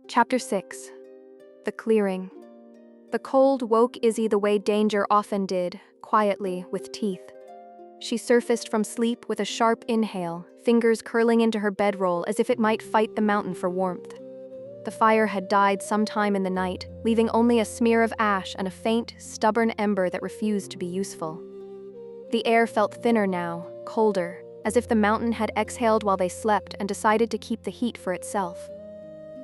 Chapter 6. The Clearing. The cold woke Izzy the way danger often did, quietly, with teeth. She surfaced from sleep with a sharp inhale, fingers curling into her bedroll as if it might fight the mountain for warmth. The fire had died sometime in the night, leaving only a smear of ash and a faint, stubborn ember that refused to be useful. The air felt thinner now, colder, as if the mountain had exhaled while they slept and decided to keep the heat for itself.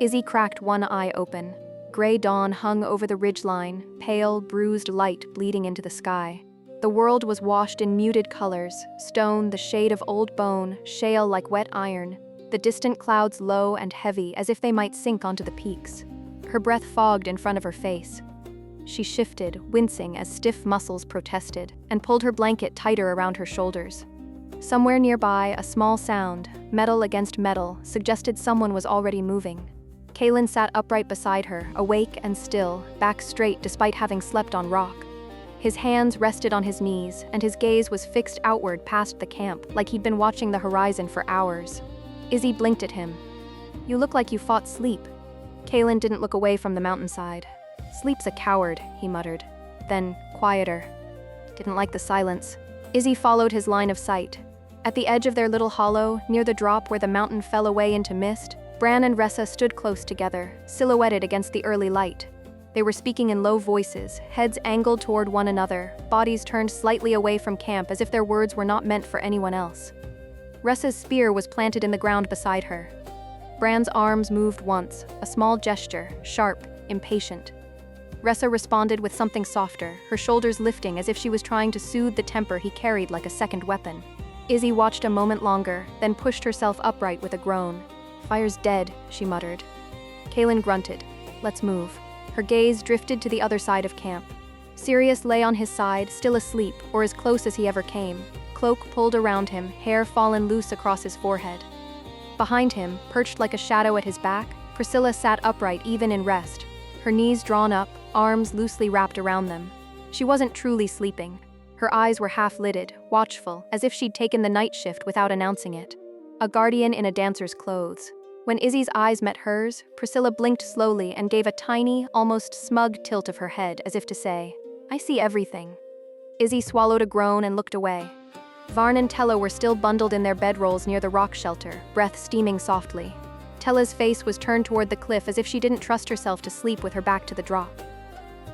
Izzy cracked one eye open. Gray dawn hung over the ridgeline, pale, bruised light bleeding into the sky. The world was washed in muted colors, stone the shade of old bone, shale like wet iron, the distant clouds low and heavy as if they might sink onto the peaks. Her breath fogged in front of her face. She shifted, wincing as stiff muscles protested, and pulled her blanket tighter around her shoulders. Somewhere nearby, a small sound, metal against metal, suggested someone was already moving. Kaylin sat upright beside her, awake and still, back straight despite having slept on rock. His hands rested on his knees, and his gaze was fixed outward past the camp, like he'd been watching the horizon for hours. Izzy blinked at him. "You look like you fought sleep." Kaylin didn't look away from the mountainside. "Sleep's a coward," he muttered. Then, quieter. Didn't like the silence. Izzy followed his line of sight. At the edge of their little hollow, near the drop where the mountain fell away into mist, Bran and Ressa stood close together, silhouetted against the early light. They were speaking in low voices, heads angled toward one another, bodies turned slightly away from camp as if their words were not meant for anyone else. Ressa's spear was planted in the ground beside her. Bran's arms moved once, a small gesture, sharp, impatient. Ressa responded with something softer, her shoulders lifting as if she was trying to soothe the temper he carried like a second weapon. Izzy watched a moment longer, then pushed herself upright with a groan. "Fire's dead," she muttered. Kaylin grunted. "Let's move." Her gaze drifted to the other side of camp. Sirius lay on his side, still asleep, or as close as he ever came. Cloak pulled around him, hair fallen loose across his forehead. Behind him, perched like a shadow at his back, Priscilla sat upright even in rest, her knees drawn up, arms loosely wrapped around them. She wasn't truly sleeping. Her eyes were half-lidded, watchful, as if she'd taken the night shift without announcing it. A guardian in a dancer's clothes. When Izzy's eyes met hers, Priscilla blinked slowly and gave a tiny, almost smug tilt of her head, as if to say, "I see everything." Izzy swallowed a groan and looked away. Varn and Tella were still bundled in their bedrolls near the rock shelter, breath steaming softly. Tella's face was turned toward the cliff as if she didn't trust herself to sleep with her back to the drop.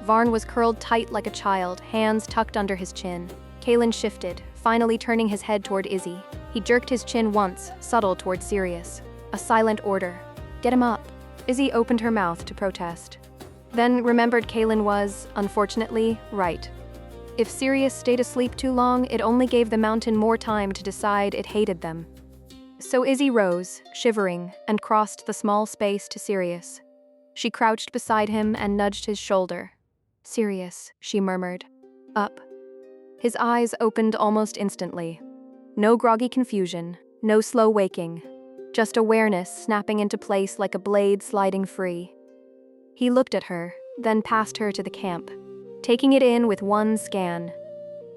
Varn was curled tight like a child, hands tucked under his chin. Kaylin shifted, finally turning his head toward Izzy. He jerked his chin once, subtle toward Sirius. A silent order. "Get him up." Izzy opened her mouth to protest. Then remembered Kaylin was, unfortunately, right. If Sirius stayed asleep too long, it only gave the mountain more time to decide it hated them. So Izzy rose, shivering, and crossed the small space to Sirius. She crouched beside him and nudged his shoulder. "Sirius," she murmured. "Up." His eyes opened almost instantly. No groggy confusion, no slow waking. Just awareness snapping into place like a blade sliding free. He looked at her, then past her to the camp, taking it in with one scan.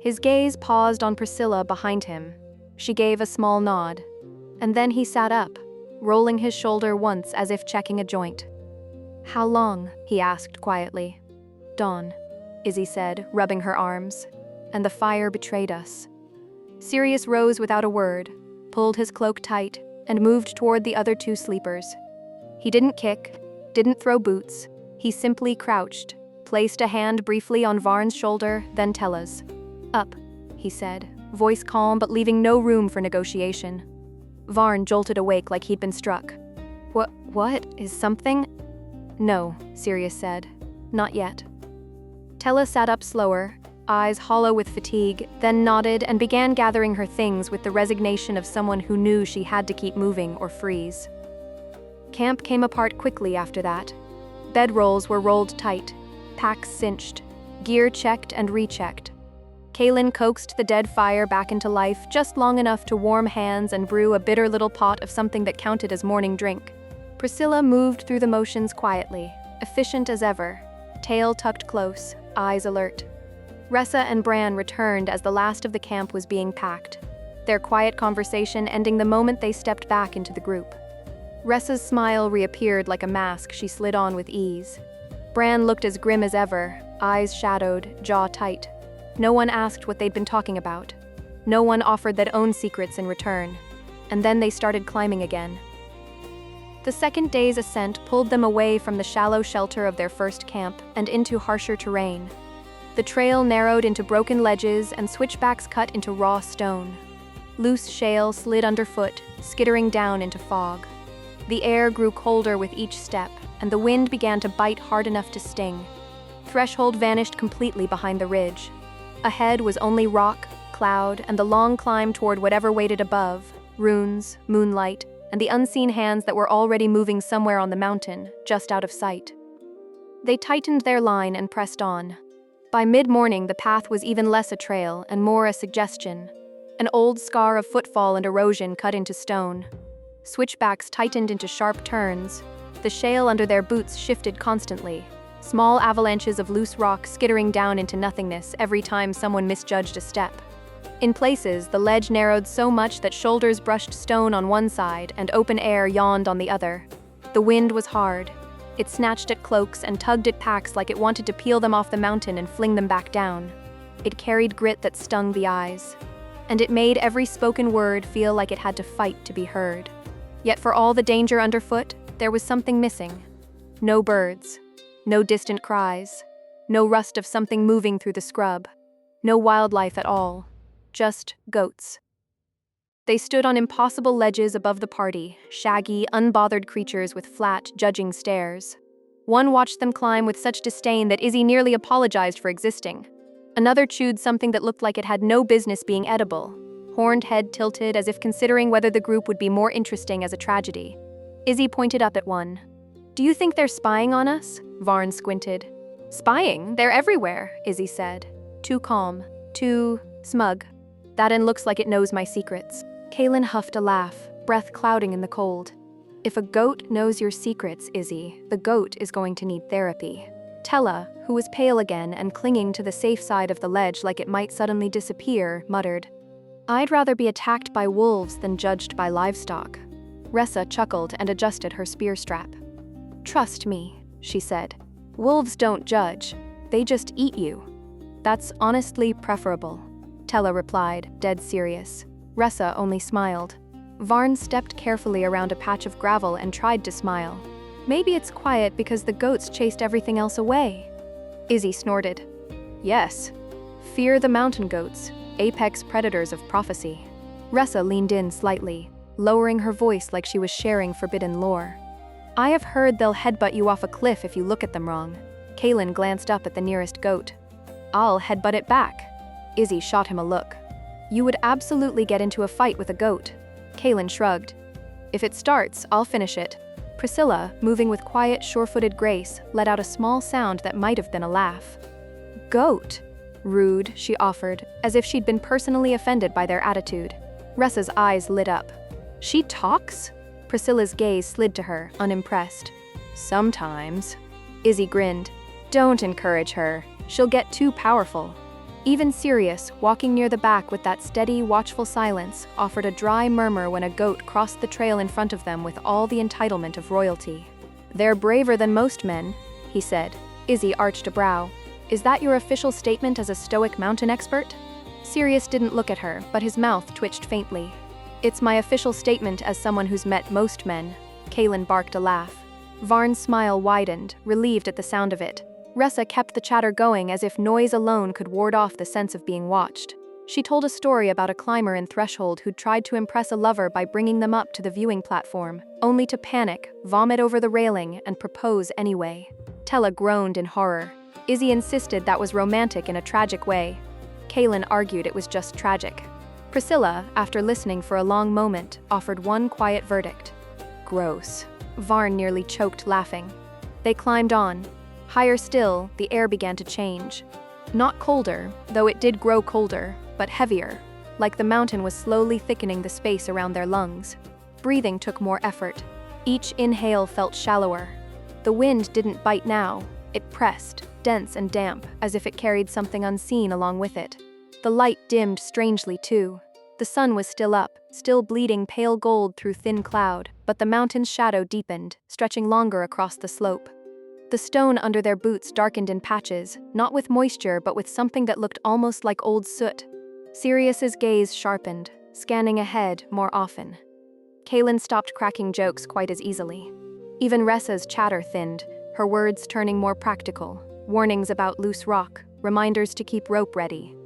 His gaze paused on Priscilla behind him. She gave a small nod. And then he sat up, rolling his shoulder once as if checking a joint. "How long?" he asked quietly. "Dawn," Izzy said, rubbing her arms. "And the fire betrayed us." Sirius rose without a word, pulled his cloak tight, and moved toward the other two sleepers. He didn't kick, didn't throw boots. He simply crouched, placed a hand briefly on Varn's shoulder, then Tella's. "Up," he said, voice calm but leaving no room for negotiation. Varn jolted awake like he'd been struck. What? Is something?" "No," Sirius said. "Not yet." Tella sat up slower, eyes hollow with fatigue, then nodded and began gathering her things with the resignation of someone who knew she had to keep moving or freeze. Camp came apart quickly after that. Bedrolls were rolled tight, packs cinched, gear checked and rechecked. Kaylin coaxed the dead fire back into life just long enough to warm hands and brew a bitter little pot of something that counted as morning drink. Priscilla moved through the motions quietly, efficient as ever, tail tucked close, eyes alert. Ressa and Bran returned as the last of the camp was being packed, their quiet conversation ending the moment they stepped back into the group. Ressa's smile reappeared like a mask she slid on with ease. Bran looked as grim as ever, eyes shadowed, jaw tight. No one asked what they'd been talking about. No one offered their own secrets in return. And then they started climbing again. The second day's ascent pulled them away from the shallow shelter of their first camp and into harsher terrain. The trail narrowed into broken ledges and switchbacks cut into raw stone. Loose shale slid underfoot, skittering down into fog. The air grew colder with each step, and the wind began to bite hard enough to sting. Threshold vanished completely behind the ridge. Ahead was only rock, cloud, and the long climb toward whatever waited above, runes, moonlight, and the unseen hands that were already moving somewhere on the mountain, just out of sight. They tightened their line and pressed on. By mid-morning, the path was even less a trail and more a suggestion. An old scar of footfall and erosion cut into stone. Switchbacks tightened into sharp turns. The shale under their boots shifted constantly. Small avalanches of loose rock skittering down into nothingness every time someone misjudged a step. In places, the ledge narrowed so much that shoulders brushed stone on one side and open air yawned on the other. The wind was hard. It snatched at cloaks and tugged at packs like it wanted to peel them off the mountain and fling them back down. It carried grit that stung the eyes. And it made every spoken word feel like it had to fight to be heard. Yet for all the danger underfoot, there was something missing. No birds. No distant cries. No rust of something moving through the scrub. No wildlife at all. Just goats. They stood on impossible ledges above the party, shaggy, unbothered creatures with flat, judging stares. One watched them climb with such disdain that Izzy nearly apologized for existing. Another chewed something that looked like it had no business being edible, horned head tilted as if considering whether the group would be more interesting as a tragedy. Izzy pointed up at one. "Do you think they're spying on us?" Varn squinted. "Spying? They're everywhere," Izzy said. Too calm, too smug. "That and looks like it knows my secrets." Kaelin huffed a laugh, breath clouding in the cold. "If a goat knows your secrets, Izzy, the goat is going to need therapy." Tella, who was pale again and clinging to the safe side of the ledge like it might suddenly disappear, muttered, "I'd rather be attacked by wolves than judged by livestock." Ressa chuckled and adjusted her spear strap. "Trust me," she said. "Wolves don't judge. They just eat you." "That's honestly preferable," Tella replied, dead serious. Ressa only smiled. Varn stepped carefully around a patch of gravel and tried to smile. "Maybe it's quiet because the goats chased everything else away." Izzy snorted. "Yes. Fear the mountain goats, apex predators of prophecy." Ressa leaned in slightly, lowering her voice like she was sharing forbidden lore. "I have heard they'll headbutt you off a cliff if you look at them wrong." Kaelin glanced up at the nearest goat. "I'll headbutt it back." Izzy shot him a look. "You would absolutely get into a fight with a goat." Kaelin shrugged. "If it starts, I'll finish it." Priscilla, moving with quiet, sure-footed grace, let out a small sound that might have been a laugh. "Goat?" "Rude," she offered, as if she'd been personally offended by their attitude. Ressa's eyes lit up. "She talks?" Priscilla's gaze slid to her, unimpressed. "Sometimes." Izzy grinned. "Don't encourage her. She'll get too powerful." Even Sirius, walking near the back with that steady, watchful silence, offered a dry murmur when a goat crossed the trail in front of them with all the entitlement of royalty. "They're braver than most men," he said. Izzy arched a brow. "Is that your official statement as a stoic mountain expert?" Sirius didn't look at her, but his mouth twitched faintly. "It's my official statement as someone who's met most men." Kaelin barked a laugh. Varn's smile widened, relieved at the sound of it. Ressa kept the chatter going as if noise alone could ward off the sense of being watched. She told a story about a climber in Threshold who'd tried to impress a lover by bringing them up to the viewing platform, only to panic, vomit over the railing, and propose anyway. Tella groaned in horror. Izzy insisted that was romantic in a tragic way. Kaelin argued it was just tragic. Priscilla, after listening for a long moment, offered one quiet verdict. "Gross." Varn nearly choked laughing. They climbed on. Higher still, the air began to change. Not colder, though it did grow colder, but heavier, like the mountain was slowly thickening the space around their lungs. Breathing took more effort. Each inhale felt shallower. The wind didn't bite now. It pressed, dense and damp, as if it carried something unseen along with it. The light dimmed strangely too. The sun was still up, still bleeding pale gold through thin cloud, but the mountain's shadow deepened, stretching longer across the slope. The stone under their boots darkened in patches, not with moisture but with something that looked almost like old soot. Sirius's gaze sharpened, scanning ahead more often. Kaylin stopped cracking jokes quite as easily. Even Ressa's chatter thinned, her words turning more practical, warnings about loose rock, reminders to keep rope ready.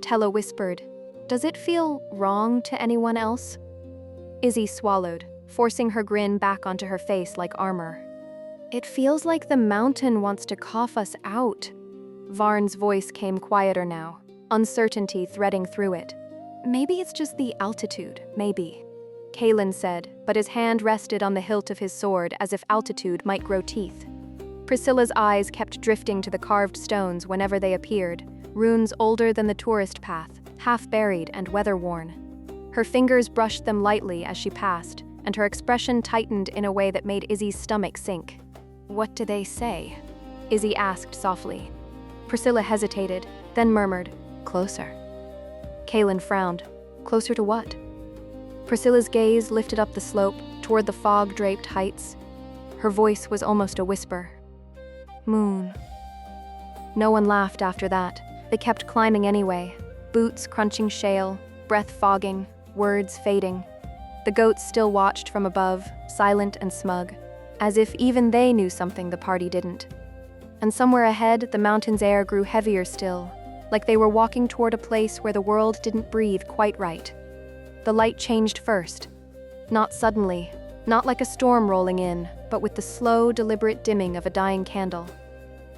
Tella whispered, "Does it feel wrong to anyone else?" Izzy swallowed, forcing her grin back onto her face like armor. "It feels like the mountain wants to cough us out." Varn's voice came quieter now, uncertainty threading through it. "Maybe it's just the altitude, maybe," Kaylin said, but his hand rested on the hilt of his sword as if altitude might grow teeth. Priscilla's eyes kept drifting to the carved stones whenever they appeared, runes older than the tourist path, half-buried and weather-worn. Her fingers brushed them lightly as she passed, and her expression tightened in a way that made Izzy's stomach sink. "What do they say?" Izzy asked softly. Priscilla hesitated, then murmured, "Closer." Kaylin frowned. "Closer to what?" Priscilla's gaze lifted up the slope, toward the fog-draped heights. Her voice was almost a whisper. "Moon." No one laughed after that. They kept climbing anyway, boots crunching shale, breath fogging, words fading. The goats still watched from above, silent and smug, as if even they knew something the party didn't. And somewhere ahead, the mountain's air grew heavier still, like they were walking toward a place where the world didn't breathe quite right. The light changed first. Not suddenly, not like a storm rolling in, but with the slow, deliberate dimming of a dying candle.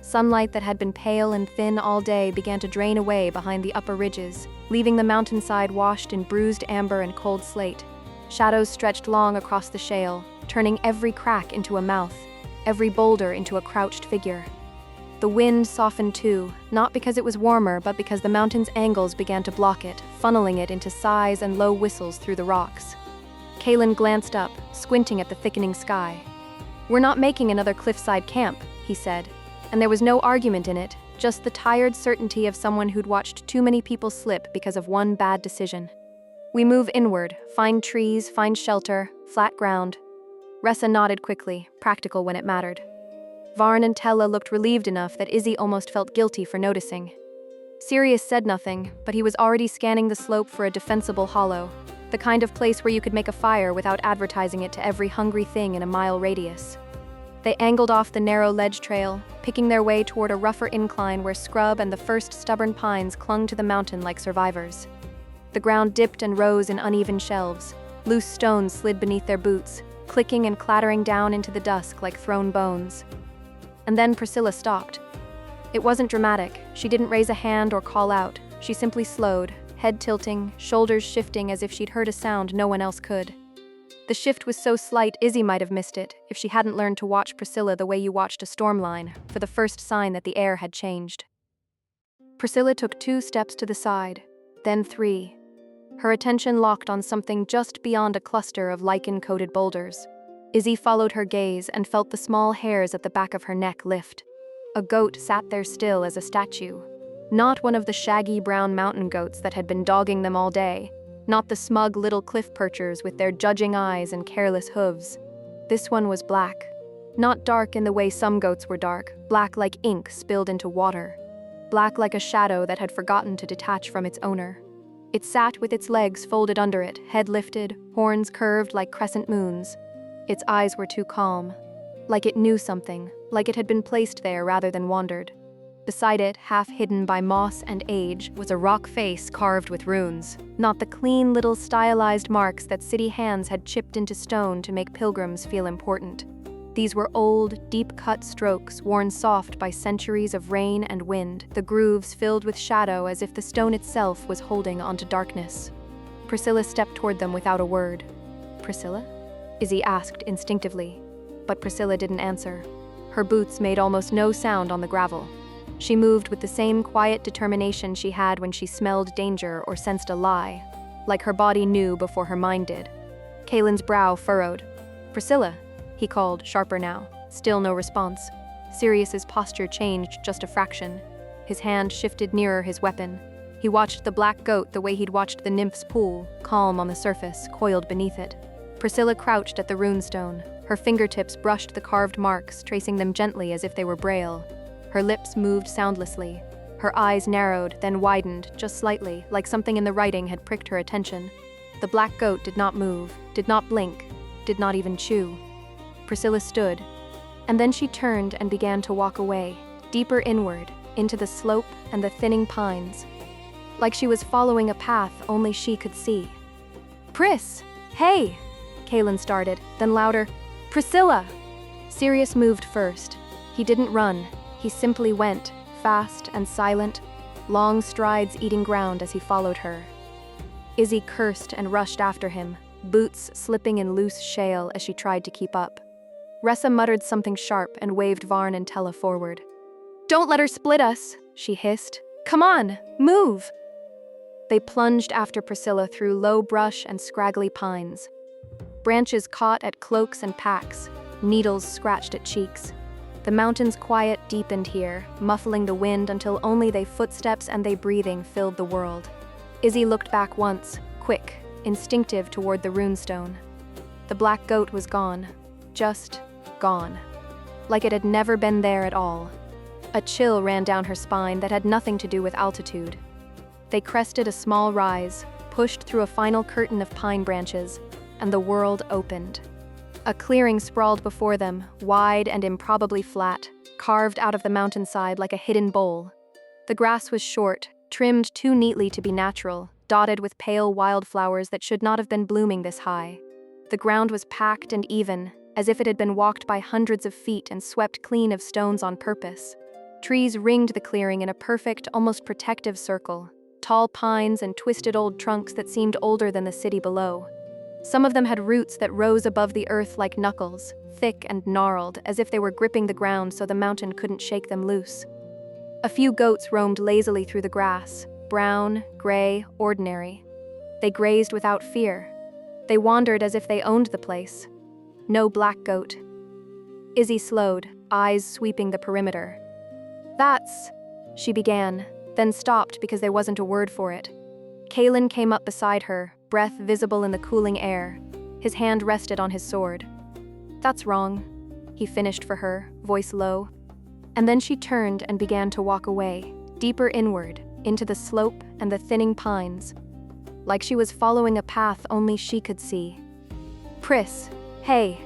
Sunlight that had been pale and thin all day began to drain away behind the upper ridges, leaving the mountainside washed in bruised amber and cold slate. Shadows stretched long across the shale, turning every crack into a mouth, every boulder into a crouched figure. The wind softened too, not because it was warmer, but because the mountain's angles began to block it, funneling it into sighs and low whistles through the rocks. Kaylin glanced up, squinting at the thickening sky. "We're not making another cliffside camp," he said, and there was no argument in it, just the tired certainty of someone who'd watched too many people slip because of one bad decision. "We move inward, find trees, find shelter, flat ground." Ressa nodded quickly, practical when it mattered. Varn and Tella looked relieved enough that Izzy almost felt guilty for noticing. Sirius said nothing, but he was already scanning the slope for a defensible hollow, the kind of place where you could make a fire without advertising it to every hungry thing in a mile radius. They angled off the narrow ledge trail, picking their way toward a rougher incline where scrub and the first stubborn pines clung to the mountain like survivors. The ground dipped and rose in uneven shelves. Loose stones slid beneath their boots, clicking and clattering down into the dusk like thrown bones. And then Priscilla stopped. It wasn't dramatic. She didn't raise a hand or call out. She simply slowed, head tilting, shoulders shifting as if she'd heard a sound no one else could. The shift was so slight Izzy might have missed it if she hadn't learned to watch Priscilla the way you watched a storm line, for the first sign that the air had changed. Priscilla took 2 steps to the side, then 3. Her attention locked on something just beyond a cluster of lichen-coated boulders. Izzy followed her gaze and felt the small hairs at the back of her neck lift. A goat sat there still as a statue. Not one of the shaggy brown mountain goats that had been dogging them all day. Not the smug little cliff perchers with their judging eyes and careless hooves. This one was black. Not dark in the way some goats were dark, black like ink spilled into water. Black like a shadow that had forgotten to detach from its owner. It sat with its legs folded under it, head lifted, horns curved like crescent moons. Its eyes were too calm. Like it knew something, like it had been placed there rather than wandered. Beside it, half hidden by moss and age, was a rock face carved with runes, not the clean little stylized marks that city hands had chipped into stone to make pilgrims feel important. These were old, deep-cut strokes worn soft by centuries of rain and wind, the grooves filled with shadow as if the stone itself was holding onto darkness. Priscilla stepped toward them without a word. "Priscilla?" Izzy asked instinctively, but Priscilla didn't answer. Her boots made almost no sound on the gravel. She moved with the same quiet determination she had when she smelled danger or sensed a lie, like her body knew before her mind did. Kaylin's brow furrowed. "Priscilla," he called, sharper now. Still no response. Sirius's posture changed just a fraction. His hand shifted nearer his weapon. He watched the black goat the way he'd watched the nymph's pool, calm on the surface, coiled beneath it. Priscilla crouched at the runestone. Her fingertips brushed the carved marks, tracing them gently as if they were braille. Her lips moved soundlessly. Her eyes narrowed, then widened, just slightly, like something in the writing had pricked her attention. The black goat did not move, did not blink, did not even chew. Priscilla stood, and then she turned and began to walk away, deeper inward, into the slope and the thinning pines, like she was following a path only she could see. "Pris! Hey!" Kaylin started, then louder, "Priscilla!" Sirius moved first. He didn't run, he simply went, fast and silent, long strides eating ground as he followed her. Izzy cursed and rushed after him, boots slipping in loose shale as she tried to keep up. Ressa muttered something sharp and waved Varn and Tella forward. "Don't let her split us," she hissed. "Come on, move!" They plunged after Priscilla through low brush and scraggly pines. Branches caught at cloaks and packs, needles scratched at cheeks. The mountain's quiet deepened here, muffling the wind until only their footsteps and their breathing filled the world. Izzy looked back once, quick, instinctive toward the runestone. The black goat was gone, just gone, like it had never been there at all. A chill ran down her spine that had nothing to do with altitude. They crested a small rise, pushed through a final curtain of pine branches, and the world opened. A clearing sprawled before them, wide and improbably flat, carved out of the mountainside like a hidden bowl. The grass was short, trimmed too neatly to be natural, dotted with pale wildflowers that should not have been blooming this high. The ground was packed and even, as if it had been walked by hundreds of feet and swept clean of stones on purpose. Trees ringed the clearing in a perfect, almost protective circle, tall pines and twisted old trunks that seemed older than the city below. Some of them had roots that rose above the earth like knuckles, thick and gnarled, as if they were gripping the ground so the mountain couldn't shake them loose. A few goats roamed lazily through the grass, brown, gray, ordinary. They grazed without fear. They wandered as if they owned the place. No black goat. Izzy slowed, eyes sweeping the perimeter. "That's," she began, then stopped because there wasn't a word for it. Kaylin came up beside her, breath visible in the cooling air. His hand rested on his sword. "That's wrong," he finished for her, voice low. And then she turned and began to walk away, deeper inward, into the slope and the thinning pines, like she was following a path only she could see. "Pris, hey!"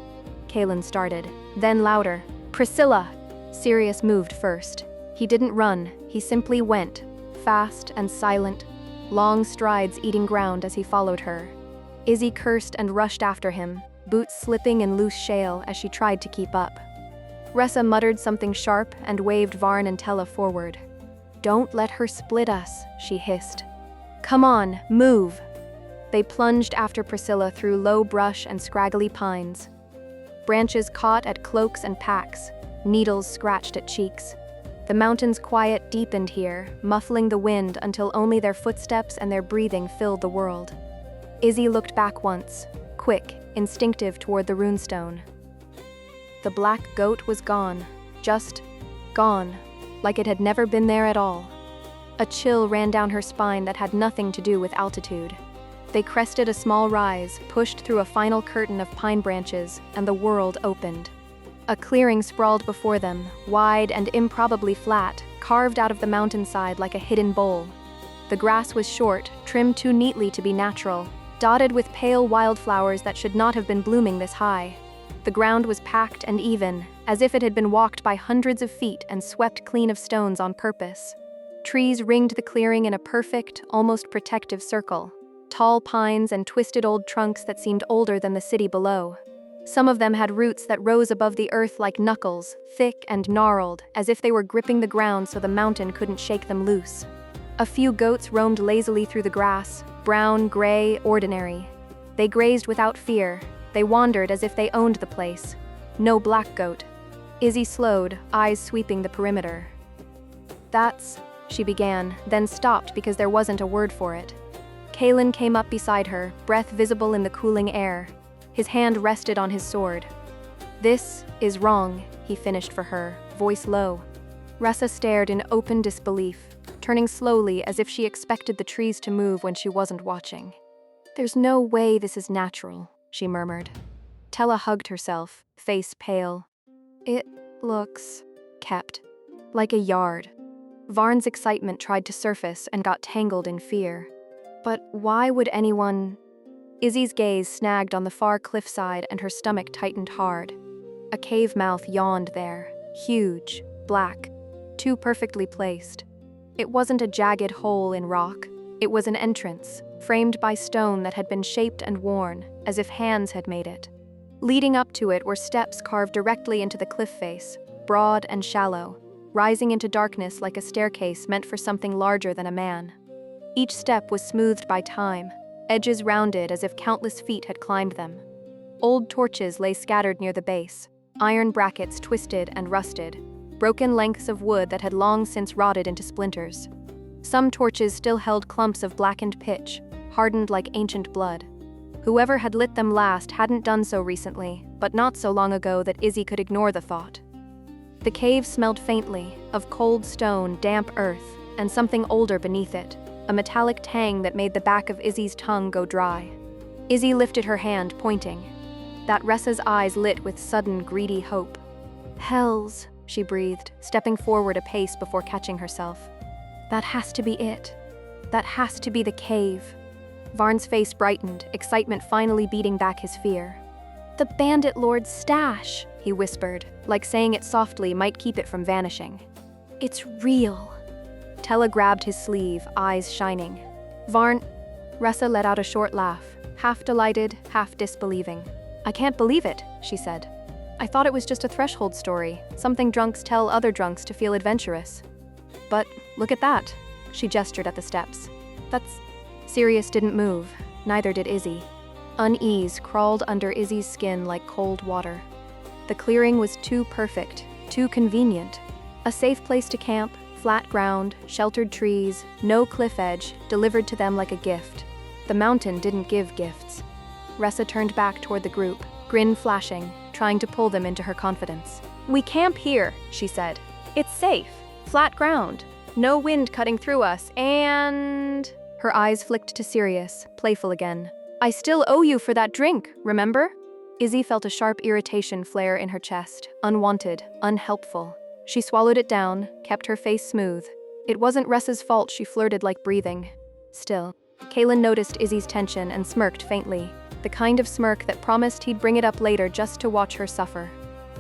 Kaylin started, then louder, "Priscilla!" Sirius moved first. He didn't run, he simply went, fast and silent, long strides eating ground as he followed her. Izzy cursed and rushed after him, boots slipping in loose shale as she tried to keep up. Ressa muttered something sharp and waved Varn and Tella forward. "Don't let her split us," she hissed. "Come on, move!" They plunged after Priscilla through low brush and scraggly pines. Branches caught at cloaks and packs, needles scratched at cheeks. The mountain's quiet deepened here, muffling the wind until only their footsteps and their breathing filled the world. Izzy looked back once, quick, instinctive toward the runestone. The black goat was gone, just gone, like it had never been there at all. A chill ran down her spine that had nothing to do with altitude. They crested a small rise, pushed through a final curtain of pine branches, and the world opened. A clearing sprawled before them, wide and improbably flat, carved out of the mountainside like a hidden bowl. The grass was short, trimmed too neatly to be natural, dotted with pale wildflowers that should not have been blooming this high. The ground was packed and even, as if it had been walked by hundreds of feet and swept clean of stones on purpose. Trees ringed the clearing in a perfect, almost protective circle, tall pines and twisted old trunks that seemed older than the city below. Some of them had roots that rose above the earth like knuckles, thick and gnarled, as if they were gripping the ground so the mountain couldn't shake them loose. A few goats roamed lazily through the grass, brown, gray, ordinary. They grazed without fear. They wandered as if they owned the place. No black goat. Izzy slowed, eyes sweeping the perimeter. "That's," she began, then stopped because there wasn't a word for it. Kaylin came up beside her, breath visible in the cooling air. His hand rested on his sword. "This is wrong," he finished for her, voice low. Ressa stared in open disbelief, turning slowly as if she expected the trees to move when she wasn't watching. "There's no way this is natural," she murmured. Tella hugged herself, face pale. "It looks kept. Like a yard." Varn's excitement tried to surface and got tangled in fear. But why would anyone... Izzy's gaze snagged on the far cliffside and her stomach tightened hard. A cave mouth yawned there, huge, black, too perfectly placed. It wasn't a jagged hole in rock. It was an entrance, framed by stone that had been shaped and worn, as if hands had made it. Leading up to it were steps carved directly into the cliff face, broad and shallow, rising into darkness like a staircase meant for something larger than a man. Each step was smoothed by time, edges rounded as if countless feet had climbed them. Old torches lay scattered near the base, iron brackets twisted and rusted, broken lengths of wood that had long since rotted into splinters. Some torches still held clumps of blackened pitch, hardened like ancient blood. Whoever had lit them last hadn't done so recently, but not so long ago that Izzy could ignore the thought. The cave smelled faintly, of cold stone, damp earth, and something older beneath it, a metallic tang that made the back of Izzy's tongue go dry. Izzy lifted her hand, pointing. That Ressa's eyes lit with sudden, greedy hope. "Hells," she breathed, stepping forward a pace before catching herself. "That has to be it. That has to be the cave." Varn's face brightened, excitement finally beating back his fear. "The Bandit Lord's stash," he whispered, like saying it softly might keep it from vanishing. "It's real." Tella grabbed his sleeve, eyes shining. "Varn..." Ressa let out a short laugh, half delighted, half disbelieving. "I can't believe it," she said. "I thought it was just a threshold story, something drunks tell other drunks to feel adventurous. But look at that." She gestured at the steps. "That's..." Sirius didn't move, neither did Izzy. Unease crawled under Izzy's skin like cold water. The clearing was too perfect, too convenient. A safe place to camp, flat ground, sheltered trees, no cliff edge, delivered to them like a gift. The mountain didn't give gifts. Ressa turned back toward the group, grin flashing, trying to pull them into her confidence. "We camp here," she said. "It's safe, flat ground, no wind cutting through us, and..." Her eyes flicked to Sirius, playful again. "I still owe you for that drink, remember?" Izzy felt a sharp irritation flare in her chest, unwanted, unhelpful. She swallowed it down, kept her face smooth. It wasn't Ressa's fault she flirted like breathing. Still, Kaelin noticed Izzy's tension and smirked faintly, the kind of smirk that promised he'd bring it up later just to watch her suffer.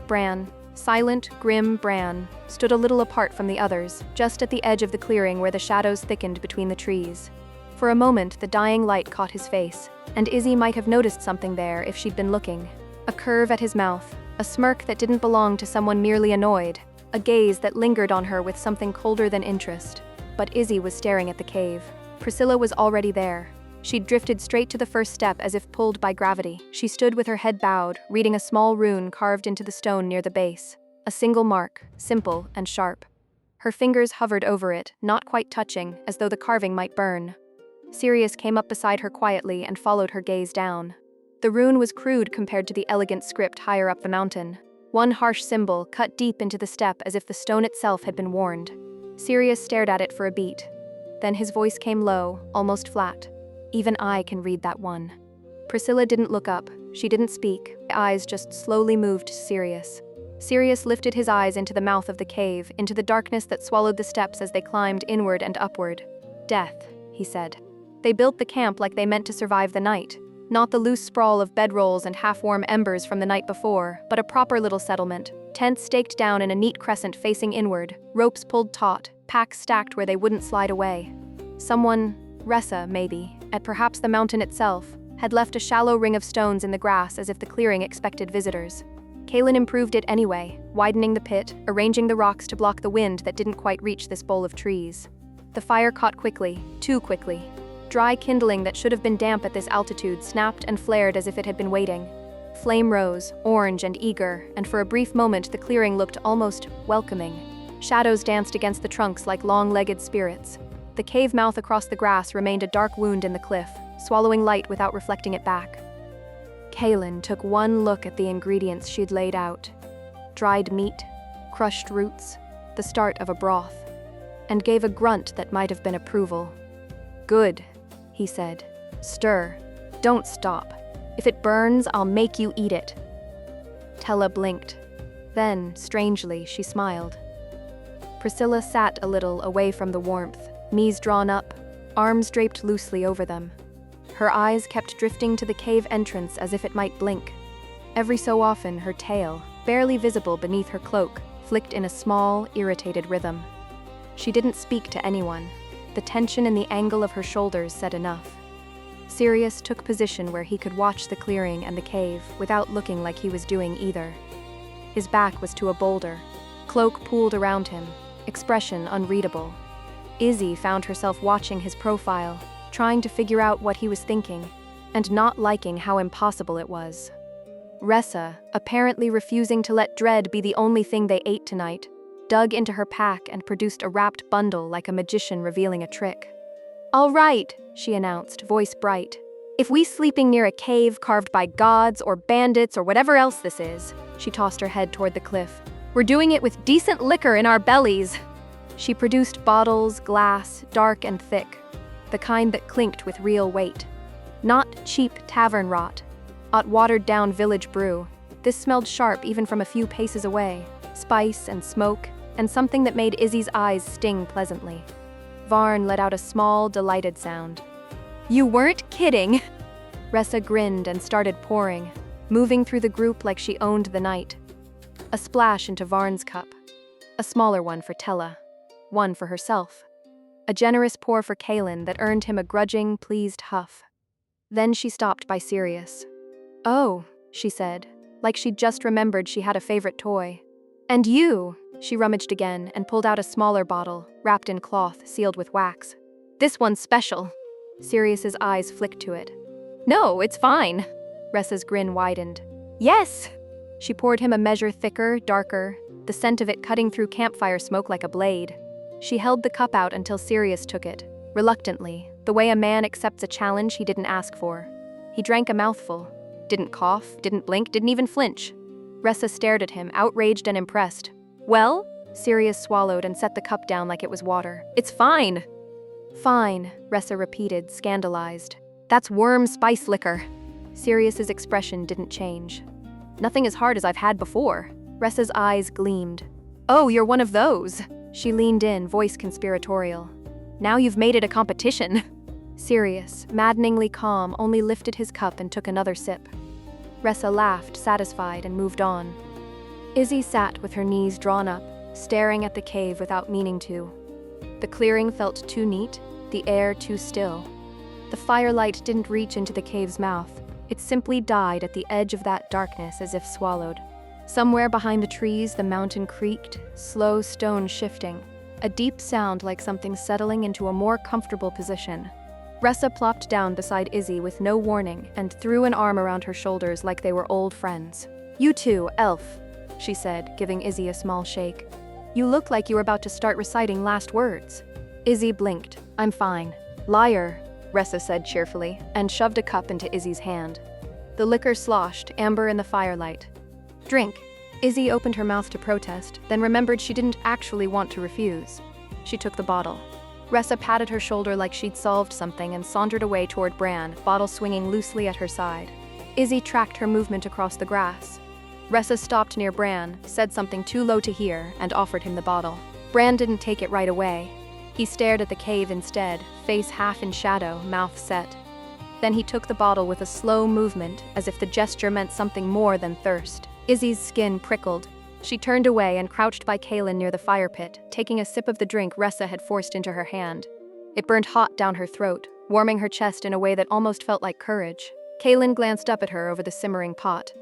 Bran, silent, grim Bran, stood a little apart from the others, just at the edge of the clearing where the shadows thickened between the trees. For a moment, the dying light caught his face, and Izzy might have noticed something there if she'd been looking. A curve at his mouth, a smirk that didn't belong to someone merely annoyed, a gaze that lingered on her with something colder than interest. But Izzy was staring at the cave. Priscilla was already there. She'd drifted straight to the first step as if pulled by gravity. She stood with her head bowed, reading a small rune carved into the stone near the base. A single mark, simple and sharp. Her fingers hovered over it, not quite touching, as though the carving might burn. Sirius came up beside her quietly and followed her gaze down. The rune was crude compared to the elegant script higher up the mountain. One harsh symbol cut deep into the step as if the stone itself had been warned. Sirius stared at it for a beat. Then his voice came low, almost flat. "Even I can read that one." Priscilla didn't look up. She didn't speak. Her eyes just slowly moved to Sirius. Sirius lifted his eyes into the mouth of the cave, into the darkness that swallowed the steps as they climbed inward and upward. "Death," he said. They built the camp like they meant to survive the night. Not the loose sprawl of bedrolls and half-warm embers from the night before, but a proper little settlement. Tents staked down in a neat crescent facing inward, ropes pulled taut, packs stacked where they wouldn't slide away. Someone, Ressa maybe, at perhaps the mountain itself, had left a shallow ring of stones in the grass as if the clearing expected visitors. Kaelin improved it anyway, widening the pit, arranging the rocks to block the wind that didn't quite reach this bowl of trees. The fire caught quickly, too quickly. Dry kindling that should have been damp at this altitude snapped and flared as if it had been waiting. Flame rose, orange and eager, and for a brief moment the clearing looked almost welcoming. Shadows danced against the trunks like long-legged spirits. The cave mouth across the grass remained a dark wound in the cliff, swallowing light without reflecting it back. Kaelin took one look at the ingredients she'd laid out. Dried meat, crushed roots, the start of a broth, and gave a grunt that might have been approval. "Good," he said. "Stir. Don't stop. If it burns, I'll make you eat it." Tella blinked. Then, strangely, she smiled. Priscilla sat a little away from the warmth, knees drawn up, arms draped loosely over them. Her eyes kept drifting to the cave entrance as if it might blink. Every so often, her tail, barely visible beneath her cloak, flicked in a small, irritated rhythm. She didn't speak to anyone. The tension in the angle of her shoulders said enough. Sirius took position where he could watch the clearing and the cave without looking like he was doing either. His back was to a boulder, cloak pooled around him, expression unreadable. Izzy found herself watching his profile, trying to figure out what he was thinking, and not liking how impossible it was. Ressa, apparently refusing to let dread be the only thing they ate tonight, dug into her pack and produced a wrapped bundle like a magician revealing a trick. "All right," she announced, voice bright. "If we sleeping near a cave carved by gods or bandits or whatever else this is," she tossed her head toward the cliff, "we're doing it with decent liquor in our bellies." She produced bottles, glass, dark and thick, the kind that clinked with real weight. Not cheap tavern rot, not watered-down village brew. This smelled sharp even from a few paces away, spice and smoke, and something that made Izzy's eyes sting pleasantly. Varn let out a small, delighted sound. "You weren't kidding!" Ressa grinned and started pouring, moving through the group like she owned the night. A splash into Varn's cup. A smaller one for Tella. One for herself. A generous pour for Kaelin that earned him a grudging, pleased huff. Then she stopped by Sirius. "Oh," she said, like she'd just remembered she had a favorite toy. "And you?" She rummaged again and pulled out a smaller bottle, wrapped in cloth, sealed with wax. "This one's special." Sirius's eyes flicked to it. "No, it's fine." Ressa's grin widened. "Yes!" She poured him a measure thicker, darker, the scent of it cutting through campfire smoke like a blade. She held the cup out until Sirius took it, reluctantly, the way a man accepts a challenge he didn't ask for. He drank a mouthful. Didn't cough, didn't blink, didn't even flinch. Ressa stared at him, outraged and impressed. "Well?" Sirius swallowed and set the cup down like it was water. "It's fine." "Fine," Ressa repeated, scandalized. "That's worm spice liquor." Sirius's expression didn't change. "Nothing as hard as I've had before." Ressa's eyes gleamed. "Oh, you're one of those." She leaned in, voice conspiratorial. "Now you've made it a competition." Sirius, maddeningly calm, only lifted his cup and took another sip. Ressa laughed, satisfied, and moved on. Izzy sat with her knees drawn up, staring at the cave without meaning to. The clearing felt too neat, the air too still. The firelight didn't reach into the cave's mouth. It simply died at the edge of that darkness as if swallowed. Somewhere behind the trees, the mountain creaked, slow stone shifting, a deep sound like something settling into a more comfortable position. Ressa plopped down beside Izzy with no warning and threw an arm around her shoulders like they were old friends. "You too, elf," she said, giving Izzy a small shake. "You look like you were about to start reciting last words." Izzy blinked. "I'm fine." "Liar," Ressa said cheerfully, and shoved a cup into Izzy's hand. The liquor sloshed, amber in the firelight. "Drink." Izzy opened her mouth to protest, then remembered she didn't actually want to refuse. She took the bottle. Ressa patted her shoulder like she'd solved something and sauntered away toward Bran, bottle swinging loosely at her side. Izzy tracked her movement across the grass. Ressa stopped near Bran, said something too low to hear, and offered him the bottle. Bran didn't take it right away. He stared at the cave instead, face half in shadow, mouth set. Then he took the bottle with a slow movement, as if the gesture meant something more than thirst. Izzy's skin prickled. She turned away and crouched by Kaelin near the fire pit, taking a sip of the drink Ressa had forced into her hand. It burned hot down her throat, warming her chest in a way that almost felt like courage. Kaelin glanced up at her over the simmering pot.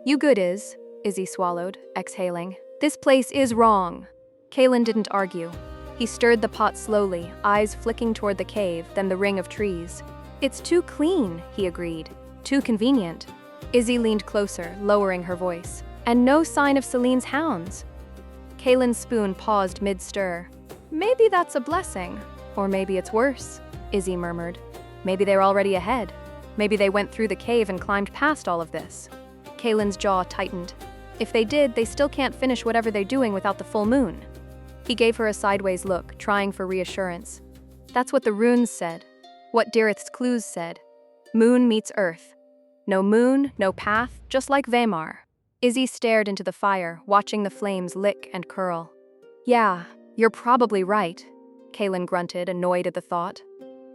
"You good, Iz?" Izzy swallowed, exhaling. "This place is wrong." Kaelin didn't argue. He stirred the pot slowly, eyes flicking toward the cave, then the ring of trees. "It's too clean," he agreed. "Too convenient." Izzy leaned closer, lowering her voice. "And no sign of Celine's hounds." Kaelin's spoon paused mid-stir. "Maybe that's a blessing. Or maybe it's worse," Izzy murmured. "Maybe they're already ahead. Maybe they went through the cave and climbed past all of this." Kaelin's jaw tightened. If they did, they still can't finish whatever they're doing without the full moon. He gave her a sideways look, trying for reassurance. That's what the runes said. What Dirith's clues said. Moon meets Earth. No moon, no path, just like Weimar. Izzy stared into the fire, watching the flames lick and curl. Yeah, you're probably right, Kaelin grunted, annoyed at the thought.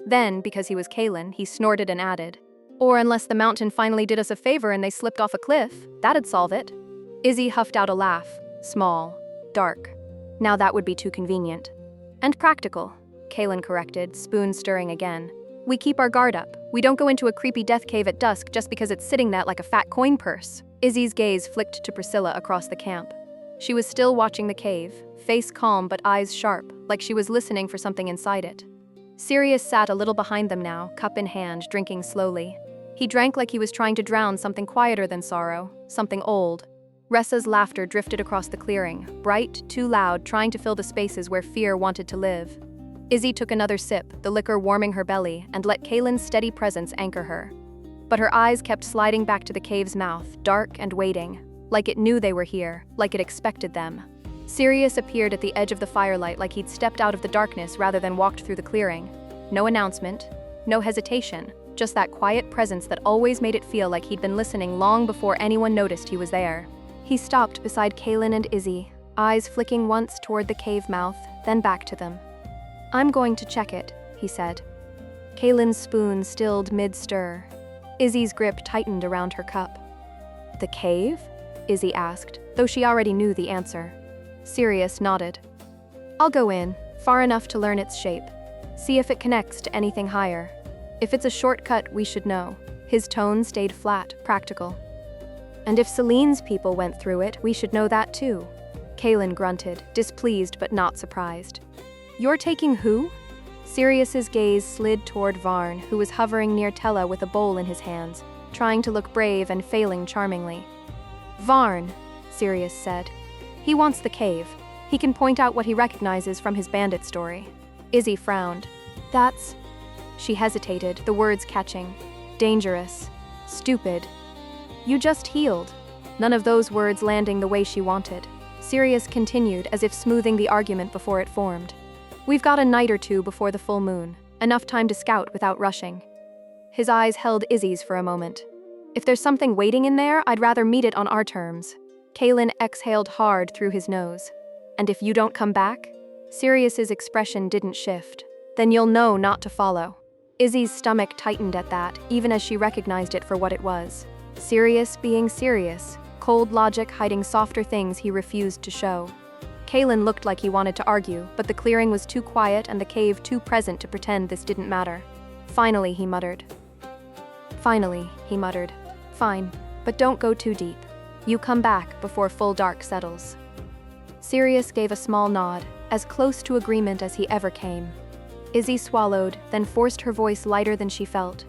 Then, because he was Kaelin, he snorted and added, or unless the mountain finally did us a favor and they slipped off a cliff, that'd solve it. Izzy huffed out a laugh, small, dark. Now that would be too convenient. And practical, Kaelin corrected, spoon stirring again. We keep our guard up. We don't go into a creepy death cave at dusk just because it's sitting there like a fat coin purse. Izzy's gaze flicked to Priscilla across the camp. She was still watching the cave, face calm but eyes sharp, like she was listening for something inside it. Sirius sat a little behind them now, cup in hand, drinking slowly. He drank like he was trying to drown something quieter than sorrow, something old. Ressa's laughter drifted across the clearing, bright, too loud, trying to fill the spaces where fear wanted to live. Izzy took another sip, the liquor warming her belly, and let Kaelin's steady presence anchor her. But her eyes kept sliding back to the cave's mouth, dark and waiting, like it knew they were here, like it expected them. Sirius appeared at the edge of the firelight like he'd stepped out of the darkness rather than walked through the clearing. No announcement, no hesitation, just that quiet presence that always made it feel like he'd been listening long before anyone noticed he was there. He stopped beside Kaelin and Izzy, eyes flicking once toward the cave mouth, then back to them. I'm going to check it, he said. Kaelin's spoon stilled mid-stir. Izzy's grip tightened around her cup. The cave? Izzy asked, though she already knew the answer. Sirius nodded. I'll go in, far enough to learn its shape. See if it connects to anything higher. If it's a shortcut, we should know. His tone stayed flat, practical. And if Celine's people went through it, we should know that too. Kaelin grunted, displeased but not surprised. You're taking who? Sirius's gaze slid toward Varn, who was hovering near Tella with a bowl in his hands, trying to look brave and failing charmingly. Varn, Sirius said. He wants the cave. He can point out what he recognizes from his bandit story. Izzy frowned. That's... She hesitated, the words catching. Dangerous. Stupid. You just healed. None of those words landing the way she wanted. Sirius continued, as if smoothing the argument before it formed. We've got a night or two before the full moon, enough time to scout without rushing. His eyes held Izzy's for a moment. If there's something waiting in there, I'd rather meet it on our terms. Kaelin exhaled hard through his nose. And if you don't come back? Sirius's expression didn't shift. Then you'll know not to follow. Izzy's stomach tightened at that, even as she recognized it for what it was. Sirius being serious, cold logic hiding softer things he refused to show. Kaelin looked like he wanted to argue, but the clearing was too quiet and the cave too present to pretend this didn't matter. Finally, he muttered. Fine, but don't go too deep. You come back before full dark settles. Sirius gave a small nod, as close to agreement as he ever came. Izzy swallowed, then forced her voice lighter than she felt.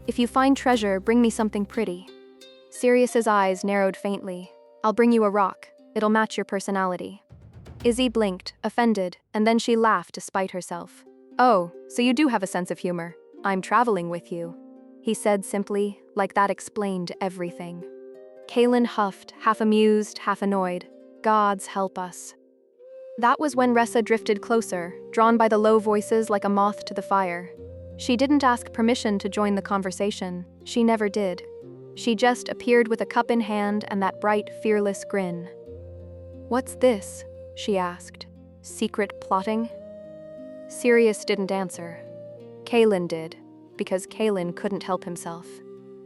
If you find treasure, bring me something pretty. Sirius's eyes narrowed faintly. I'll bring you a rock. It'll match your personality. Izzy blinked, offended, and then she laughed to spite herself. Oh, so you do have a sense of humor. I'm traveling with you, he said simply, like that explained everything. Kaelin huffed, half amused, half annoyed. Gods help us. That was when Ressa drifted closer, drawn by the low voices like a moth to the fire. She didn't ask permission to join the conversation. She never did. She just appeared with a cup in hand and that bright, fearless grin. What's this? She asked. Secret plotting? Sirius didn't answer. Kaelin did, because Kaelin couldn't help himself.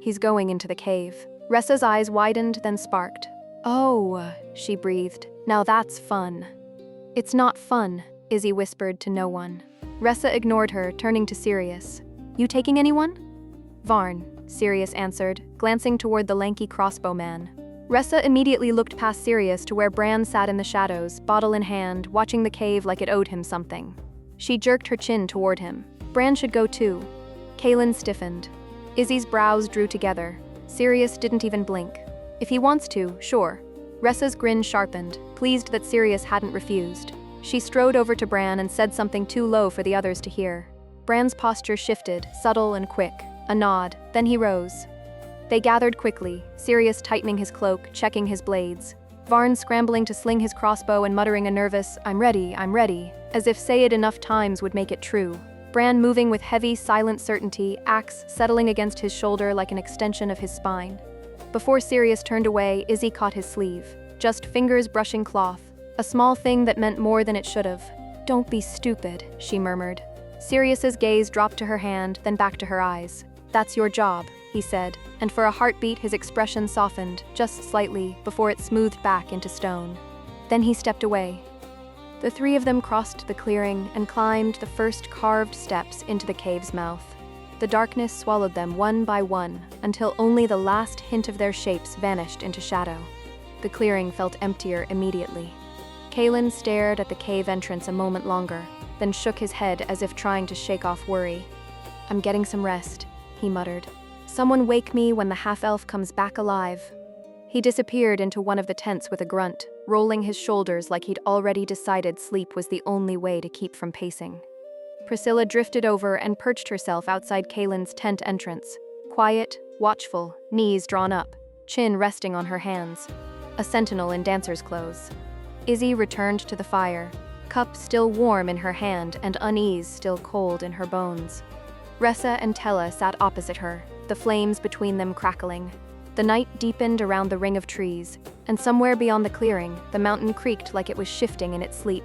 He's going into the cave. Ressa's eyes widened, then sparked. Oh, she breathed. Now that's fun. It's not fun, Izzy whispered to no one. Ressa ignored her, turning to Sirius. You taking anyone? Varn, Sirius answered, glancing toward the lanky crossbowman. Ressa immediately looked past Sirius to where Bran sat in the shadows, bottle in hand, watching the cave like it owed him something. She jerked her chin toward him. Bran should go too. Kaelin stiffened. Izzy's brows drew together. Sirius didn't even blink. If he wants to, sure. Ressa's grin sharpened, pleased that Sirius hadn't refused. She strode over to Bran and said something too low for the others to hear. Bran's posture shifted, subtle and quick. A nod, then he rose. They gathered quickly, Sirius tightening his cloak, checking his blades. Varn scrambling to sling his crossbow and muttering a nervous, I'm ready, as if say it enough times would make it true. Bran moving with heavy, silent certainty, axe settling against his shoulder like an extension of his spine. Before Sirius turned away, Izzy caught his sleeve. Just fingers brushing cloth. A small thing that meant more than it should have. Don't be stupid, she murmured. Sirius's gaze dropped to her hand, then back to her eyes. That's your job, he said, and for a heartbeat his expression softened, just slightly, before it smoothed back into stone. Then he stepped away. The three of them crossed the clearing and climbed the first carved steps into the cave's mouth. The darkness swallowed them one by one, until only the last hint of their shapes vanished into shadow. The clearing felt emptier immediately. Kalen stared at the cave entrance a moment longer, then shook his head as if trying to shake off worry. I'm getting some rest, he muttered. Someone wake me when the half-elf comes back alive. He disappeared into one of the tents with a grunt, rolling his shoulders like he'd already decided sleep was the only way to keep from pacing. Priscilla drifted over and perched herself outside Kalen's tent entrance, quiet, watchful, knees drawn up, chin resting on her hands. A sentinel in dancer's clothes. Izzy returned to the fire, cup still warm in her hand and unease still cold in her bones. Ressa and Tella sat opposite her, the flames between them crackling. The night deepened around the ring of trees, and somewhere beyond the clearing, the mountain creaked like it was shifting in its sleep.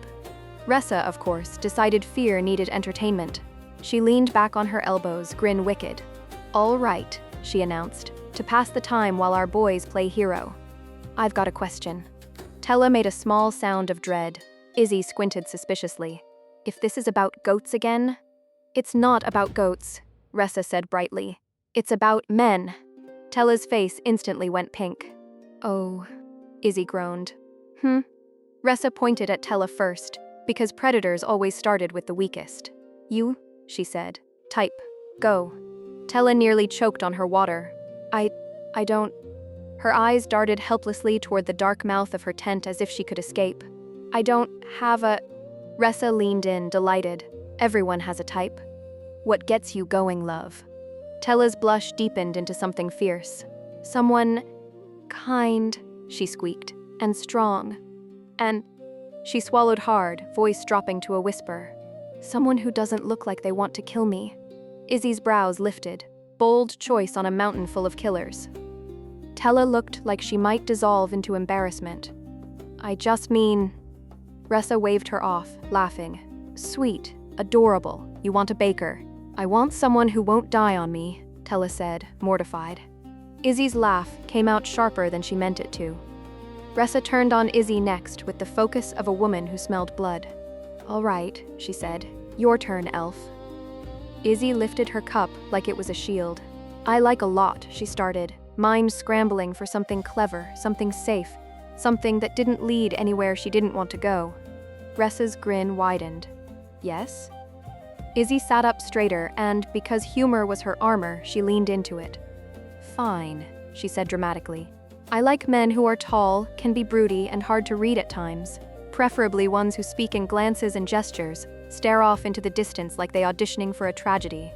Ressa, of course, decided fear needed entertainment. She leaned back on her elbows, grin wicked. All right, she announced, to pass the time while our boys play hero. I've got a question. Tella made a small sound of dread. Izzy squinted suspiciously. If this is about goats again? It's not about goats, Ressa said brightly. It's about men. Tella's face instantly went pink. Oh, Izzy groaned. Ressa pointed at Tella first, because predators always started with the weakest. You, she said. Type. Go. Tella nearly choked on her water. I don't... Her eyes darted helplessly toward the dark mouth of her tent as if she could escape. I don't have a... Ressa leaned in, delighted. Everyone has a type. What gets you going, love? Tella's blush deepened into something fierce. Someone... kind, she squeaked, and strong. And... She swallowed hard, voice dropping to a whisper. Someone who doesn't look like they want to kill me. Izzy's brows lifted. Bold choice on a mountain full of killers. Tella looked like she might dissolve into embarrassment. I just mean... Ressa waved her off, laughing. Sweet, adorable, you want a baker. I want someone who won't die on me, Tella said, mortified. Izzy's laugh came out sharper than she meant it to. Ressa turned on Izzy next with the focus of a woman who smelled blood. All right, she said. Your turn, elf. Izzy lifted her cup like it was a shield. I like a lot, she started, mind scrambling for something clever, something safe, something that didn't lead anywhere she didn't want to go. Ressa's grin widened. Yes? Izzy sat up straighter and, because humor was her armor, she leaned into it. Fine, she said dramatically. I like men who are tall, can be broody, and hard to read at times. Preferably ones who speak in glances and gestures, stare off into the distance like they auditioning for a tragedy.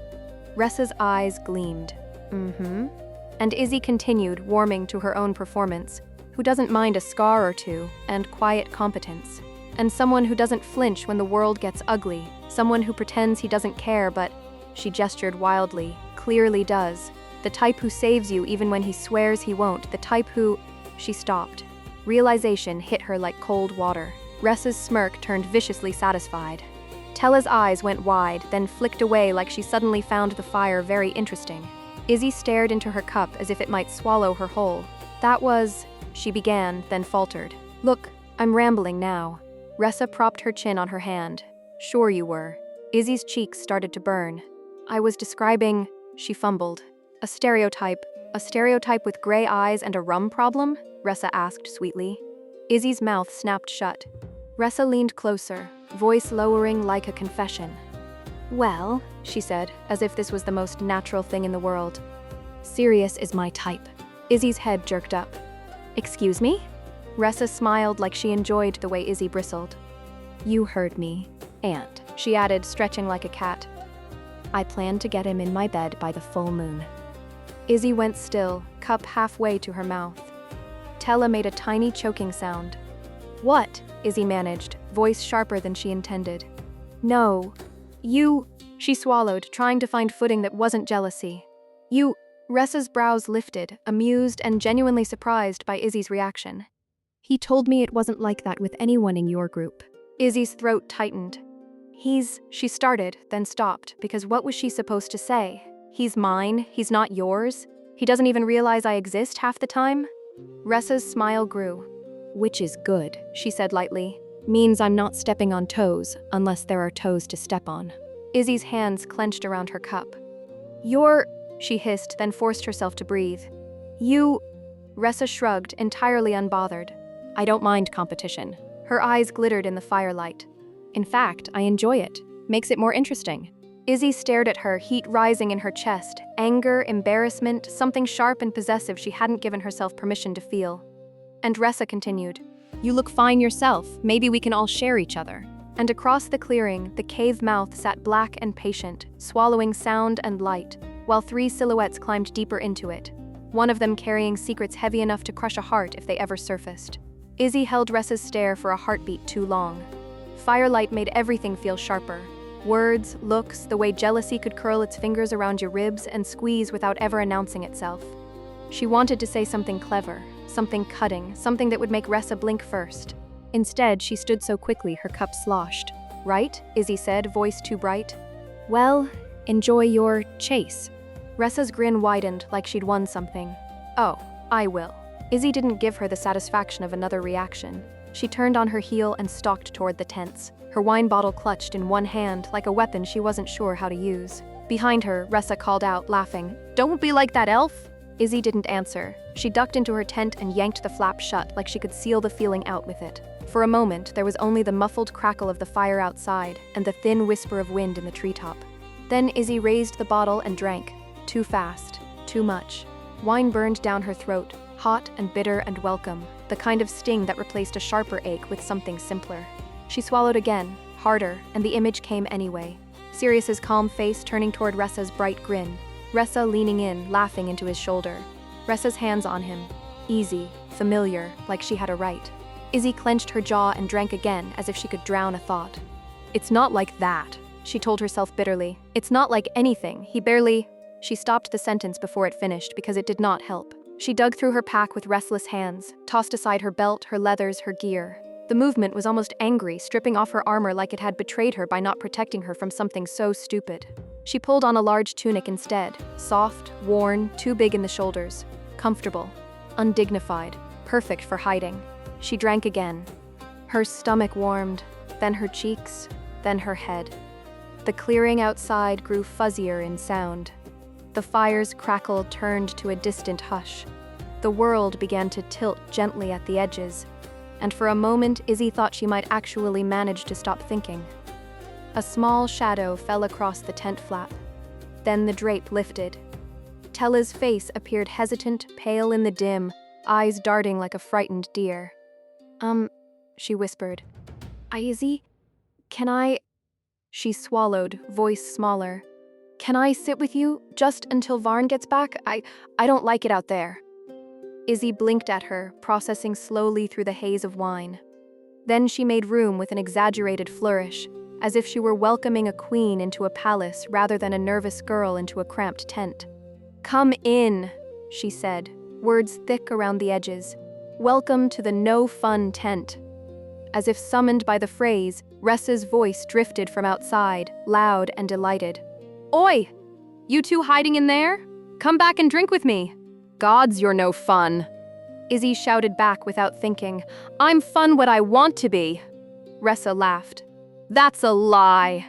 Ressa's eyes gleamed. And Izzy continued, warming to her own performance, who doesn't mind a scar or two, and quiet competence. And someone who doesn't flinch when the world gets ugly, someone who pretends he doesn't care but, she gestured wildly, clearly does. The type who saves you even when he swears he won't, the type who... She stopped. Realization hit her like cold water. Ressa's smirk turned viciously satisfied. Tella's eyes went wide, then flicked away like she suddenly found the fire very interesting. Izzy stared into her cup as if it might swallow her whole. That was... She began, then faltered. Look, I'm rambling now. Ressa propped her chin on her hand. Sure you were. Izzy's cheeks started to burn. I was describing... She fumbled. A stereotype with gray eyes and a rum problem? Ressa asked sweetly. Izzy's mouth snapped shut. Ressa leaned closer, voice lowering like a confession. Well, she said, as if this was the most natural thing in the world. Sirius is my type. Izzy's head jerked up. Excuse me? Ressa smiled like she enjoyed the way Izzy bristled. You heard me, and, she added, stretching like a cat. I plan to get him in my bed by the full moon. Izzy went still, cup halfway to her mouth. Tella made a tiny choking sound. "What?" Izzy managed, voice sharper than she intended. "No. You," she swallowed, trying to find footing that wasn't jealousy. "You," Ressa's brows lifted, amused and genuinely surprised by Izzy's reaction. "He told me it wasn't like that with anyone in your group." Izzy's throat tightened. She started, then stopped, because what was she supposed to say? He's mine, he's not yours? He doesn't even realize I exist half the time? Ressa's smile grew. "Which is good," she said lightly. "Means I'm not stepping on toes, unless there are toes to step on." Izzy's hands clenched around her cup. "You're," she hissed, then forced herself to breathe. "You," Ressa shrugged, entirely unbothered. "I don't mind competition." Her eyes glittered in the firelight. "In fact, I enjoy it. Makes it more interesting." Izzy stared at her, heat rising in her chest, anger, embarrassment, something sharp and possessive she hadn't given herself permission to feel. And Ressa continued, "You look fine yourself, maybe we can all share each other." And across the clearing, the cave mouth sat black and patient, swallowing sound and light, while 3 silhouettes climbed deeper into it, one of them carrying secrets heavy enough to crush a heart if they ever surfaced. Izzy held Ressa's stare for a heartbeat too long. Firelight made everything feel sharper. Words, looks, the way jealousy could curl its fingers around your ribs and squeeze without ever announcing itself. She wanted to say something clever, something cutting, something that would make Ressa blink first. Instead, she stood so quickly her cup sloshed. "Right?" Izzy said, voice too bright. "Well, enjoy your chase." Ressa's grin widened like she'd won something. "Oh, I will." Izzy didn't give her the satisfaction of another reaction. She turned on her heel and stalked toward the tents, her wine bottle clutched in one hand like a weapon she wasn't sure how to use. Behind her, Ressa called out, laughing, "Don't be like that elf!" Izzy didn't answer. She ducked into her tent and yanked the flap shut like she could seal the feeling out with it. For a moment, there was only the muffled crackle of the fire outside and the thin whisper of wind in the treetop. Then Izzy raised the bottle and drank. Too fast. Too much. Wine burned down her throat, hot and bitter and welcome, the kind of sting that replaced a sharper ache with something simpler. She swallowed again, harder, and the image came anyway. Sirius's calm face turning toward Ressa's bright grin. Ressa leaning in, laughing into his shoulder. Ressa's hands on him. Easy, familiar, like she had a right. Izzy clenched her jaw and drank again as if she could drown a thought. "It's not like that," she told herself bitterly. "It's not like anything, he barely—" She stopped the sentence before it finished because it did not help. She dug through her pack with restless hands, tossed aside her belt, her leathers, her gear. The movement was almost angry, stripping off her armor like it had betrayed her by not protecting her from something so stupid. She pulled on a large tunic instead, soft, worn, too big in the shoulders. Comfortable, undignified, perfect for hiding. She drank again. Her stomach warmed, then her cheeks, then her head. The clearing outside grew fuzzier in sound. The fire's crackle turned to a distant hush. The world began to tilt gently at the edges, and for a moment Izzy thought she might actually manage to stop thinking. A small shadow fell across the tent flap. Then the drape lifted. Tella's face appeared hesitant, pale in the dim, eyes darting like a frightened deer. She whispered. "Izzy, can I—" She swallowed, voice smaller. "Can I sit with you, just until Varn gets back? I don't like it out there." Izzy blinked at her, processing slowly through the haze of wine. Then she made room with an exaggerated flourish, as if she were welcoming a queen into a palace rather than a nervous girl into a cramped tent. "Come in," she said, words thick around the edges. "Welcome to the no-fun tent." As if summoned by the phrase, Ressa's voice drifted from outside, loud and delighted. "Oi! You two hiding in there? Come back and drink with me." "Gods, you're no fun." Izzy shouted back without thinking. "I'm fun what I want to be." Ressa laughed. "That's a lie."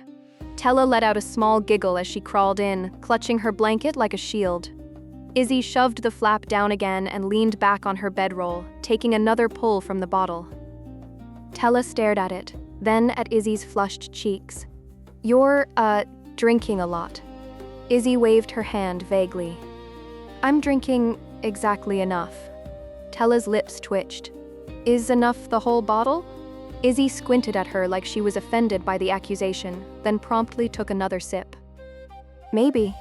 Tella let out a small giggle as she crawled in, clutching her blanket like a shield. Izzy shoved the flap down again and leaned back on her bedroll, taking another pull from the bottle. Tella stared at it, then at Izzy's flushed cheeks. "You're, drinking a lot." Izzy waved her hand vaguely. "I'm drinking exactly enough." Tella's lips twitched. "Is enough the whole bottle?" Izzy squinted at her like she was offended by the accusation, then promptly took another sip. "Maybe."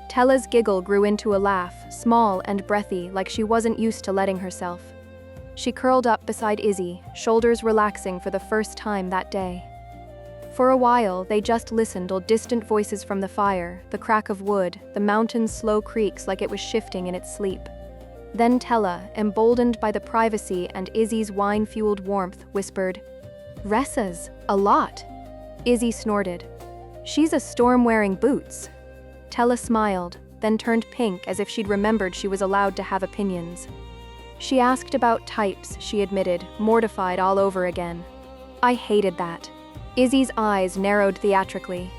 Tella's giggle grew into a laugh, small and breathy, like she wasn't used to letting herself. She curled up beside Izzy, shoulders relaxing for the first time that day. For a while, they just listened to distant voices from the fire, the crack of wood, the mountain's slow creaks like it was shifting in its sleep. Then Tella, emboldened by the privacy and Izzy's wine-fueled warmth, whispered, "Ressa's, a lot." Izzy snorted. "She's a storm wearing boots." Tella smiled, then turned pink as if she'd remembered she was allowed to have opinions. She asked about types, she admitted, mortified all over again. "I hated that." Izzy's eyes narrowed theatrically.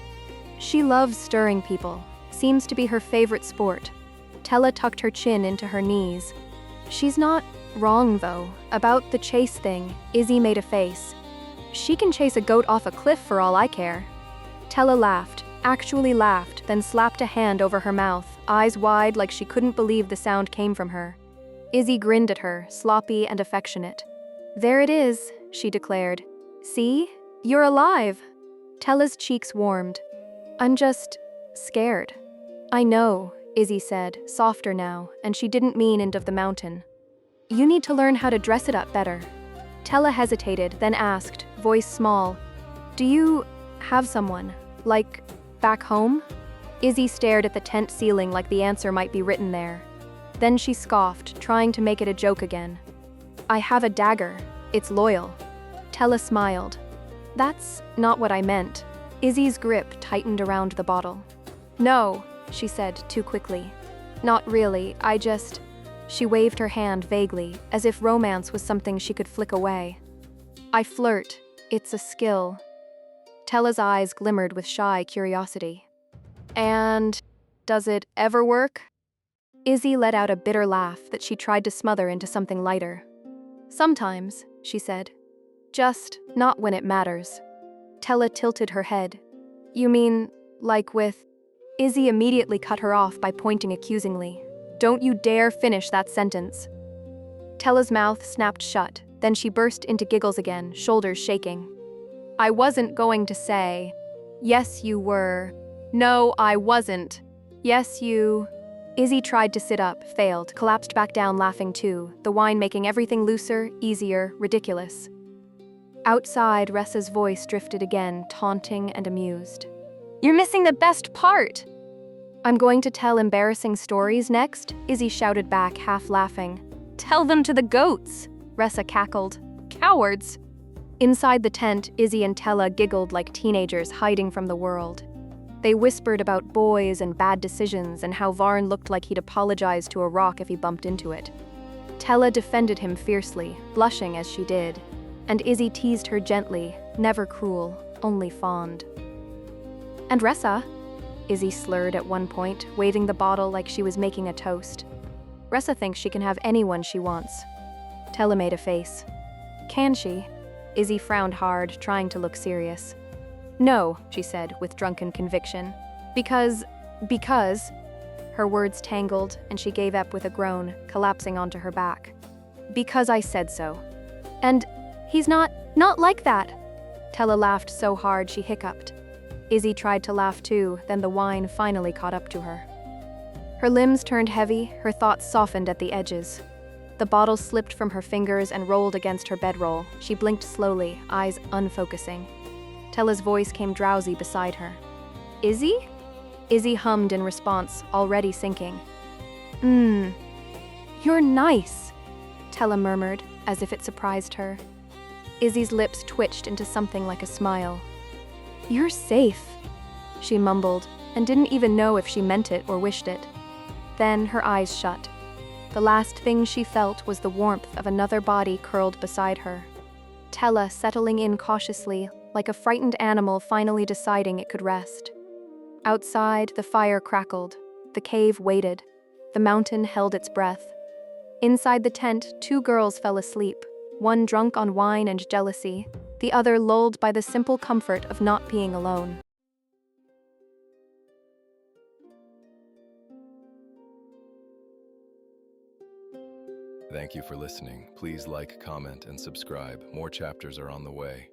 "She loves stirring people. Seems to be her favorite sport." Tella tucked her chin into her knees. "She's not wrong, though. About the chase thing," Izzy made a face. "She can chase a goat off a cliff for all I care." Tella laughed, actually laughed, then slapped a hand over her mouth, eyes wide like she couldn't believe the sound came from her. Izzy grinned at her, sloppy and affectionate. "There it is," she declared. "See? You're alive." Tella's cheeks warmed. "I'm just scared." "I know," Izzy said, softer now, and she didn't mean end of the mountain. "You need to learn how to dress it up better." Tella hesitated, then asked, voice small, "Do you have someone, like, back home?" Izzy stared at the tent ceiling like the answer might be written there. Then she scoffed, trying to make it a joke again. "I have a dagger. It's loyal." Tella smiled. "That's not what I meant." Izzy's grip tightened around the bottle. "No," she said too quickly. "Not really, I just..." She waved her hand vaguely, as if romance was something she could flick away. "I flirt. It's a skill." Tella's eyes glimmered with shy curiosity. "And does it ever work?" Izzy let out a bitter laugh that she tried to smother into something lighter. "Sometimes," she said. "Just not when it matters." Tella tilted her head. "You mean, like with..." Izzy immediately cut her off by pointing accusingly. "Don't you dare finish that sentence." Tella's mouth snapped shut, then she burst into giggles again, shoulders shaking. "I wasn't going to say..." "Yes, you were." "No, I wasn't." "Yes, you..." Izzy tried to sit up, failed, collapsed back down laughing too, the wine making everything looser, easier, ridiculous. Outside, Ressa's voice drifted again, taunting and amused. "You're missing the best part!" "I'm going to tell embarrassing stories next," Izzy shouted back, half laughing. "Tell them to the goats!" Ressa cackled. "Cowards!" Inside the tent, Izzy and Tella giggled like teenagers hiding from the world. They whispered about boys and bad decisions and how Varn looked like he'd apologize to a rock if he bumped into it. Tella defended him fiercely, blushing as she did, and Izzy teased her gently, never cruel, only fond. "And Ressa?" Izzy slurred at one point, waving the bottle like she was making a toast. "Ressa thinks she can have anyone she wants." Tella made a face. "Can she?" Izzy frowned hard, trying to look serious. "No," she said, with drunken conviction. Because... Her words tangled, and she gave up with a groan, collapsing onto her back. "Because I said so." "And he's not like that." Tella laughed so hard she hiccuped. Izzy tried to laugh too, then the wine finally caught up to her. Her limbs turned heavy, her thoughts softened at the edges. The bottle slipped from her fingers and rolled against her bedroll. She blinked slowly, eyes unfocusing. Tella's voice came drowsy beside her. "Izzy?" Izzy hummed in response, already sinking. You're nice," Tella murmured, as if it surprised her. Izzy's lips twitched into something like a smile. "You're safe," she mumbled, and didn't even know if she meant it or wished it. Then her eyes shut. The last thing she felt was the warmth of another body curled beside her. Tella settling in cautiously, like a frightened animal finally deciding it could rest. Outside, the fire crackled. The cave waited. The mountain held its breath. Inside the tent, 2 girls fell asleep, one drunk on wine and jealousy, the other lulled by the simple comfort of not being alone. Thank you for listening. Please like, comment, and subscribe. More chapters are on the way.